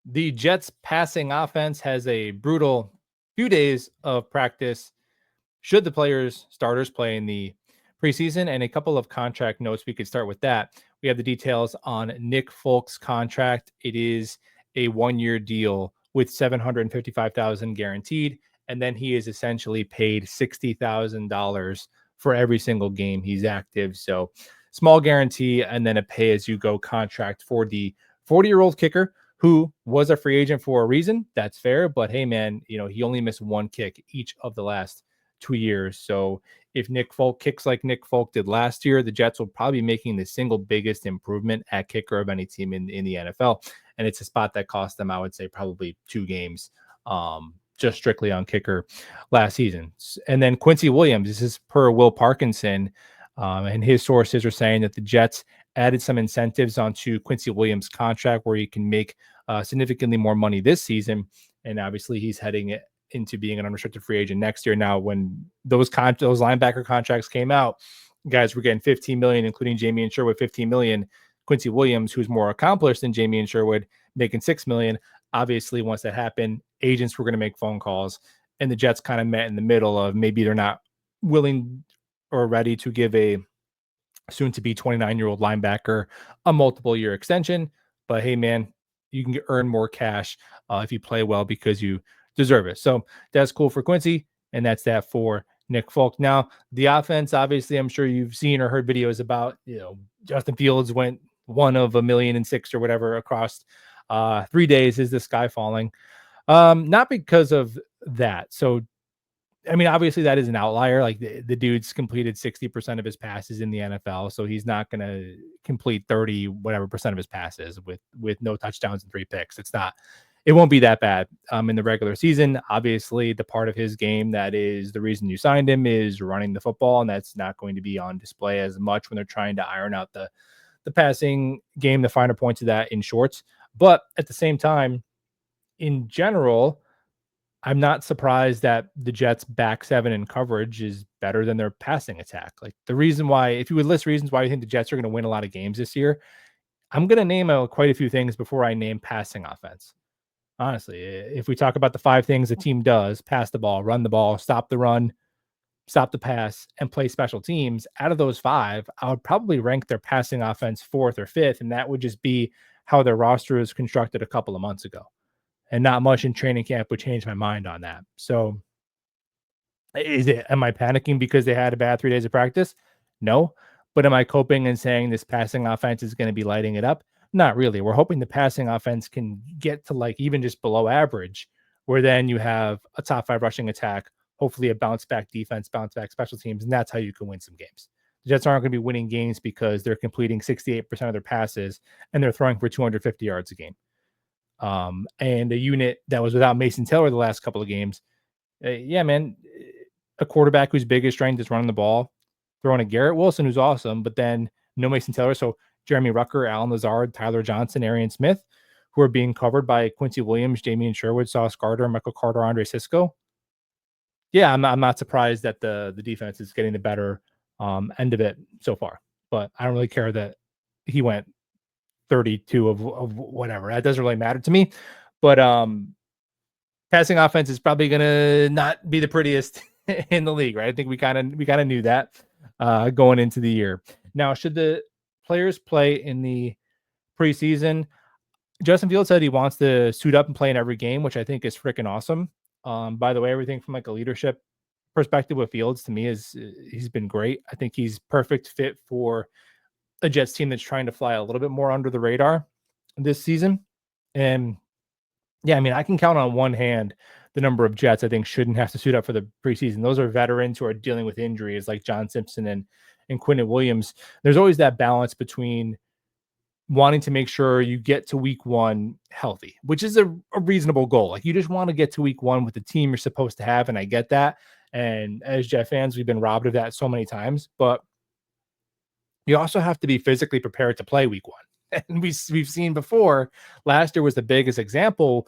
The Jets passing offense has a brutal few days of practice should the starters play in the preseason, and a couple of contract notes. We could start with that. We have the details on Nick Folk's contract. It is a 1-year deal with $755,000 guaranteed, and then he is essentially paid $60,000 for every single game he's active. So small guarantee, and then a pay-as-you-go contract for the 40-year-old kicker who was a free agent for a reason. That's fair, but hey, man, he only missed one kick each of the last 2 years. So if Nick Folk kicks like Nick Folk did last year, the Jets will probably be making the single biggest improvement at kicker of any team in the NFL. And it's a spot that cost them, I would say, probably 2 games just strictly on kicker last season. And then Quincy Williams, this is per Will Parkinson, and his sources are saying that the Jets added some incentives onto Quincy Williams' contract where he can make significantly more money this season. And obviously he's heading into being an unrestricted free agent next year. Now, when those linebacker contracts came out, guys were getting $15 million, including Jamie and Sherwood, $15 million. Quincy Williams, who's more accomplished than Jamie and Sherwood, making $6 million. Obviously, once that happened, agents were going to make phone calls, and the Jets kind of met in the middle of maybe they're not willing or ready to give a soon-to-be 29-year-old linebacker a multiple-year extension. But hey, man, you can earn more cash if you play well because you deserve it. So that's cool for Quincy, and that's that for Nick Folk. Now, the offense, obviously, I'm sure you've seen or heard videos about, Justin Fields went 1 of 1,000,006 or whatever across 3 days. Is the sky falling? Not because of that. So, I mean, obviously that is an outlier. Like the dude's completed 60% of his passes in the NFL. So he's not going to complete 30, whatever percent of his passes with no touchdowns and 3 picks. It won't be that bad in the regular season. Obviously, the part of his game that is the reason you signed him is running the football, and that's not going to be on display as much when they're trying to iron out the passing game, the finer points of that in shorts. But at the same time, in general, I'm not surprised that the Jets' back 7 in coverage is better than their passing attack. Like the reason why, if you would list reasons why you think the Jets are going to win a lot of games this year, I'm going to name quite a few things before I name passing offense. Honestly, if we talk about the 5 things a team does, pass the ball, run the ball, stop the run, stop the pass, and play special teams, out of those 5, I would probably rank their passing offense 4th or 5th, and that would just be how their roster is constructed a couple of months ago. And not much in training camp would change my mind on that. So am I panicking because they had a bad 3 days of practice? No. But am I coping and saying this passing offense is going to be lighting it up? Not really. We're hoping the passing offense can get to like even just below average, where then you have a top 5 rushing attack, hopefully a bounce back defense, bounce back special teams, and that's how you can win some games. The Jets aren't going to be winning games because they're completing 68% of their passes and they're throwing for 250 yards a game. And a unit that was without Mason Taylor the last couple of games. Yeah, man, a quarterback whose biggest strength is running the ball, throwing a Garrett Wilson, who's awesome, but then no Mason Taylor. So Jeremy Rucker, Alan Lazard, Tyler Johnson, Arian Smith, who are being covered by Quincy Williams, Damian Sherwood, Sauce Gardner, Michael Carter, Andre Cisco. Yeah, I'm not surprised that the defense is getting the better end of it so far. But I don't really care that he went 32 of whatever. That doesn't really matter to me. But passing offense is probably going to not be the prettiest in the league, right? I think we kind of knew that going into the year. Now, should the players play in the preseason? Justin Fields said he wants to suit up and play in every game, which I think is freaking awesome. By the way, everything from like a leadership perspective with Fields to me is he's been great. I think he's perfect fit for a Jets team that's trying to fly a little bit more under the radar this season. And yeah, I mean, I can count on one hand the number of Jets I think shouldn't have to suit up for the preseason. Those are veterans who are dealing with injuries like John Simpson and Quinnen Williams. There's always that balance between wanting to make sure you get to week 1 healthy, which is a reasonable goal. Like you just want to get to week 1 with the team you're supposed to have. And I get that. And as Jet fans, we've been robbed of that so many times, but you also have to be physically prepared to play week 1. And we've seen before, last year was the biggest example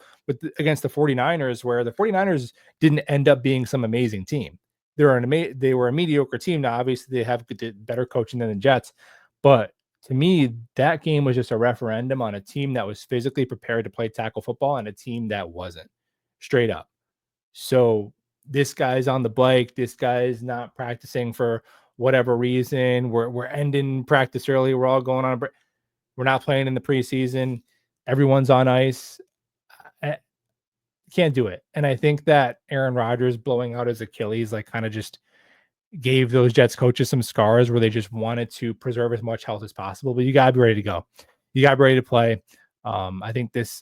against the 49ers, where the 49ers didn't end up being some amazing team. They were a mediocre team. Now, obviously, they have better coaching than the Jets, but To me, that game was just a referendum on a team that was physically prepared to play tackle football and a team that wasn't, straight up. So this guy's on the bike. This guy's not practicing for whatever reason. We're ending practice early. We're all going on a break. We're not playing in the preseason. Everyone's on ice. I can't do it. And I think that Aaron Rodgers blowing out his Achilles, like, kind of just gave those Jets coaches some scars where they just wanted to preserve as much health as possible. But you gotta be ready to go. You gotta be ready to play. I think this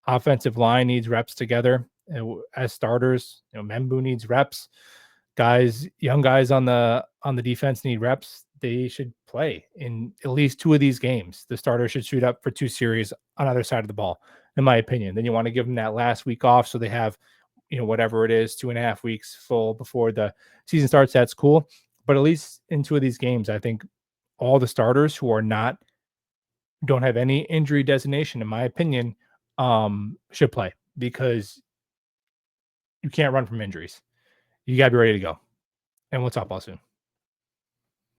offensive line needs reps together as starters. Membu needs reps. Guys, young guys on the defense need reps. They should play in at least two of these games. The starter should suit up for two series on either side of the ball, in my opinion. Then you want to give them that last week off so they have, whatever it is, 2.5 weeks full before the season starts. That's cool. But at least in two of these games, I think all the starters who are not don't have any injury designation, in my opinion, should play because you can't run from injuries. You gotta be ready to go. And we'll talk about soon.